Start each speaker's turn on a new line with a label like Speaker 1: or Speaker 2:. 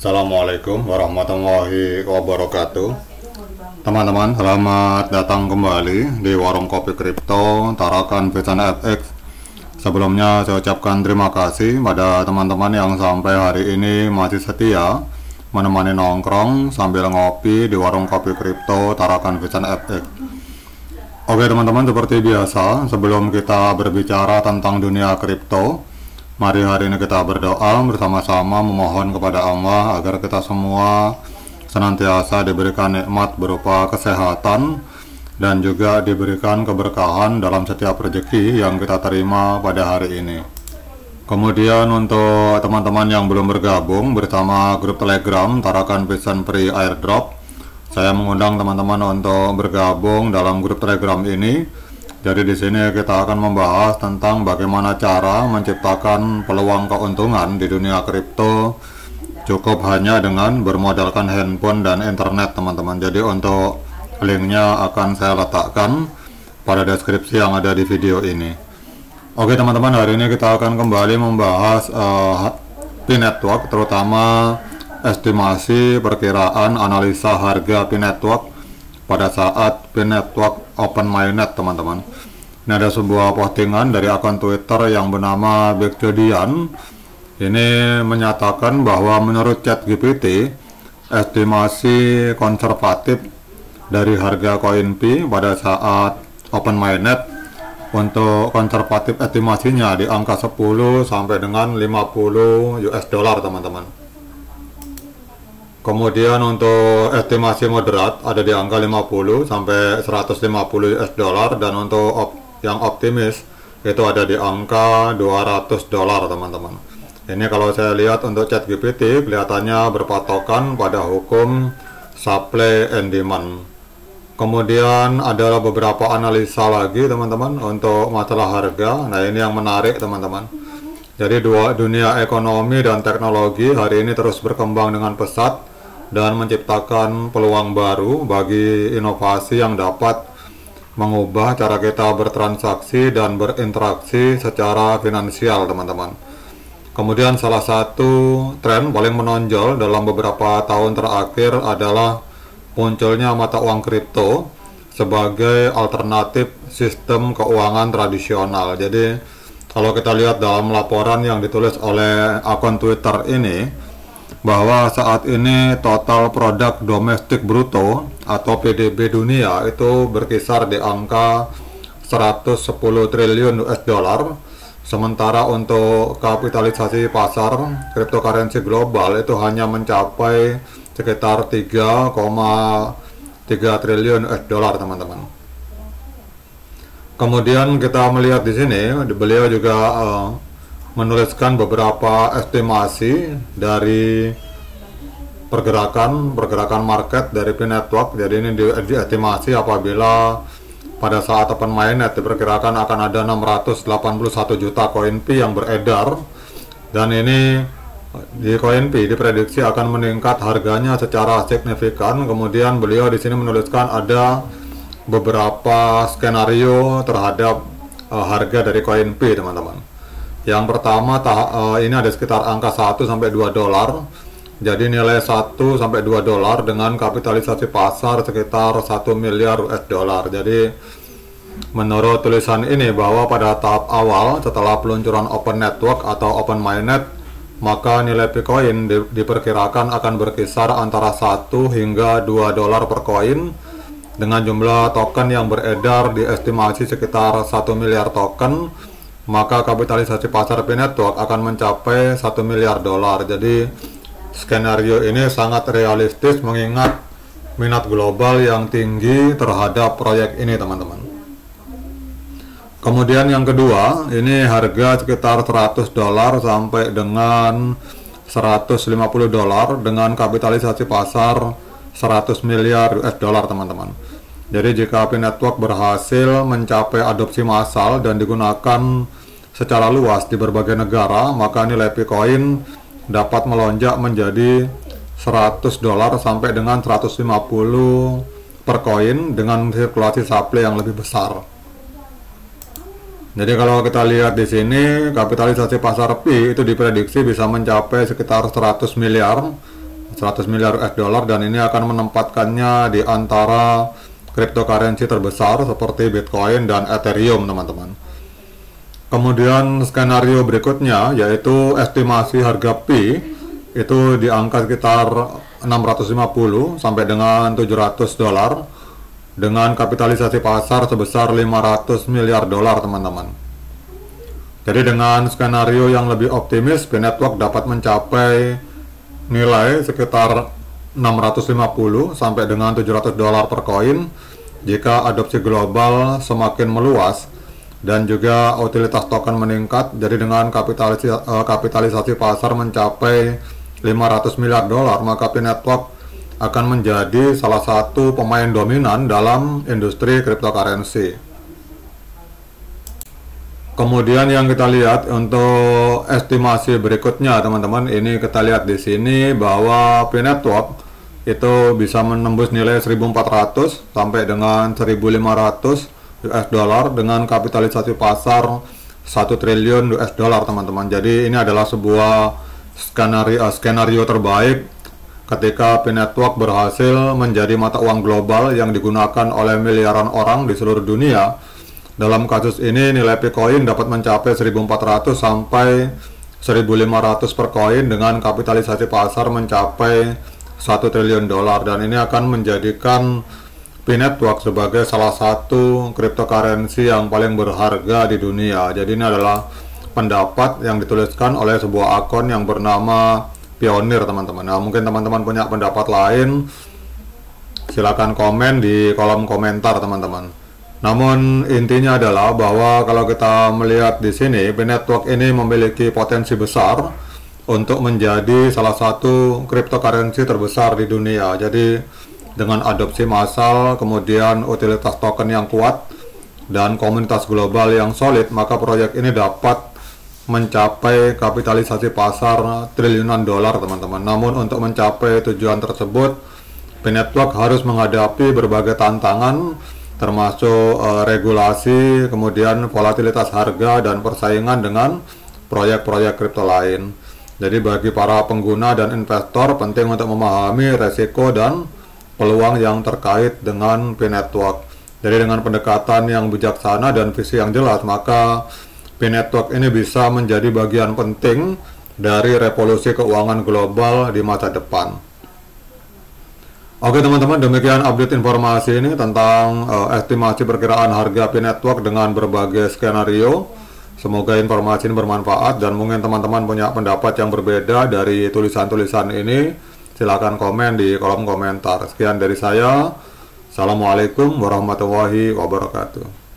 Speaker 1: Assalamualaikum warahmatullahi wabarakatuh. Teman-teman, selamat datang kembali di Warung Kopi Kripto Tarakan Vision FX. Sebelumnya saya ucapkan terima kasih pada teman-teman yang sampai hari ini masih setia menemani nongkrong sambil ngopi di Warung Kopi Kripto Tarakan Vision FX. Oke teman-teman, seperti biasa sebelum kita berbicara tentang dunia kripto, mari hari ini kita berdoa bersama-sama memohon kepada Allah agar kita semua senantiasa diberikan nikmat berupa kesehatan dan juga diberikan keberkahan dalam setiap rezeki yang kita terima pada hari ini. Kemudian untuk teman-teman yang belum bergabung bersama grup Telegram Tarakan Vision Free Airdrop, saya mengundang teman-teman untuk bergabung dalam grup Telegram ini. Jadi di sini kita akan membahas tentang bagaimana cara menciptakan peluang keuntungan di dunia kripto cukup hanya dengan bermodalkan handphone dan internet, teman-teman. Jadi untuk linknya akan saya letakkan pada deskripsi yang ada di video ini. Oke teman-teman, hari ini kita akan kembali membahas P-Network, terutama estimasi, perkiraan, analisa harga P-Network pada saat P-Network open mainnet, teman-teman. Ini ada sebuah postingan dari akun Twitter yang bernama Bekjodian. Ini menyatakan bahwa menurut ChatGPT, estimasi konservatif dari harga koin P pada saat open mainnet untuk konservatif estimasinya di angka 10 sampai dengan 50 US dollar, teman-teman. Kemudian untuk estimasi moderat ada di angka 50 sampai 150 US dollar, dan untuk yang optimis itu ada di angka 200 dolar, teman-teman. Ini kalau saya lihat untuk ChatGPT kelihatannya berpatokan pada hukum supply and demand. Kemudian ada beberapa analisa lagi, teman-teman, untuk masalah harga. Nah, ini yang menarik, teman-teman. Jadi dunia ekonomi dan teknologi hari ini terus berkembang dengan pesat dan menciptakan peluang baru bagi inovasi yang dapat mengubah cara kita bertransaksi dan berinteraksi secara finansial, teman-teman. Kemudian salah satu tren paling menonjol dalam beberapa tahun terakhir adalah munculnya mata uang kripto sebagai alternatif sistem keuangan tradisional. Jadi kalau kita lihat dalam laporan yang ditulis oleh akun Twitter ini, bahwa saat ini total produk domestik bruto atau PDB dunia itu berkisar di angka 110 triliun US dollar, sementara untuk kapitalisasi pasar cryptocurrency global itu hanya mencapai sekitar 3,3 triliun US dollar, teman-teman. Kemudian kita melihat di sini beliau juga menuliskan beberapa estimasi dari pergerakan market dari P-Network. Jadi ini diestimasi apabila pada saat open mainnet diperkirakan akan ada 681 juta koin P yang beredar, dan ini di koin P diprediksi akan meningkat harganya secara signifikan. Kemudian beliau di sini menuliskan ada beberapa skenario terhadap harga dari koin P, teman-teman. Yang pertama ini ada sekitar angka 1 sampai 2 dolar. Jadi nilai 1 sampai 2 dolar dengan kapitalisasi pasar sekitar 1 miliar US dollar. Jadi menurut tulisan ini bahwa pada tahap awal setelah peluncuran open network atau open mainnet, maka nilai Bitcoin diperkirakan akan berkisar antara 1 hingga 2 dolar per koin, dengan jumlah token yang beredar diestimasi sekitar 1 miliar token. Maka kapitalisasi pasar P-Network akan mencapai 1 miliar dolar. Jadi skenario ini sangat realistis mengingat minat global yang tinggi terhadap proyek ini, teman-teman. Kemudian yang kedua, ini harga sekitar 100 dolar sampai dengan 150 dolar dengan kapitalisasi pasar 100 miliar US dollar, teman-teman. Jadi jika P-Network berhasil mencapai adopsi massal dan digunakan secara luas di berbagai negara, maka nilai Bitcoin dapat melonjak menjadi 100 dolar sampai dengan 150 per koin dengan sirkulasi supply yang lebih besar. Jadi kalau kita lihat di sini, kapitalisasi pasar Pi itu diprediksi bisa mencapai sekitar 100 miliar 100 miliar US dollar, dan ini akan menempatkannya di antara cryptocurrency terbesar seperti Bitcoin dan Ethereum, teman-teman. Kemudian skenario berikutnya yaitu estimasi harga Pi itu di angka sekitar 650 sampai dengan 700 dolar dengan kapitalisasi pasar sebesar 500 miliar dolar, teman-teman. Jadi dengan skenario yang lebih optimis, Pi Network dapat mencapai nilai sekitar 650 sampai dengan 700 dolar per koin jika adopsi global semakin meluas dan juga utilitas token meningkat. Jadi dengan kapitalisasi pasar mencapai 500 miliar dolar, maka Pi Network akan menjadi salah satu pemain dominan dalam industri cryptocurrency. Kemudian yang kita lihat untuk estimasi berikutnya, teman-teman, ini kita lihat di sini bahwa Pi Network itu bisa menembus nilai 1.400 sampai dengan 1.500 US dollar dengan kapitalisasi pasar 1 triliun US dollar, teman-teman. Jadi ini adalah sebuah skenario terbaik ketika Pi Network berhasil menjadi mata uang global yang digunakan oleh miliaran orang di seluruh dunia. Dalam kasus ini nilai Bitcoin dapat mencapai 1.400 sampai 1.500 per koin dengan kapitalisasi pasar mencapai 1 triliun dolar, dan ini akan menjadikan Pi Network sebagai salah satu cryptocurrency yang paling berharga di dunia. Jadi ini adalah pendapat yang dituliskan oleh sebuah akun yang bernama Pionir, teman-teman. Nah, mungkin teman-teman punya pendapat lain, silakan komen di kolom komentar, teman-teman. Namun intinya adalah bahwa kalau kita melihat di sini, Pi Network ini memiliki potensi besar untuk menjadi salah satu cryptocurrency terbesar di dunia. Jadi dengan adopsi massal, kemudian utilitas token yang kuat dan komunitas global yang solid, maka proyek ini dapat mencapai kapitalisasi pasar triliunan dolar, teman-teman. Namun untuk mencapai tujuan tersebut, Pi Network harus menghadapi berbagai tantangan, termasuk regulasi, kemudian volatilitas harga dan persaingan dengan proyek-proyek kripto lain. Jadi bagi para pengguna dan investor penting untuk memahami resiko dan peluang yang terkait dengan Pi Network. Jadi dengan pendekatan yang bijaksana dan visi yang jelas, maka Pi Network ini bisa menjadi bagian penting dari revolusi keuangan global di masa depan. Oke, teman-teman, demikian update informasi ini tentang estimasi perkiraan harga Pi Network dengan berbagai skenario. Semoga informasi ini bermanfaat, dan mungkin teman-teman punya pendapat yang berbeda dari tulisan-tulisan ini, silakan komen di kolom komentar. Sekian dari saya. Assalamualaikum warahmatullahi wabarakatuh.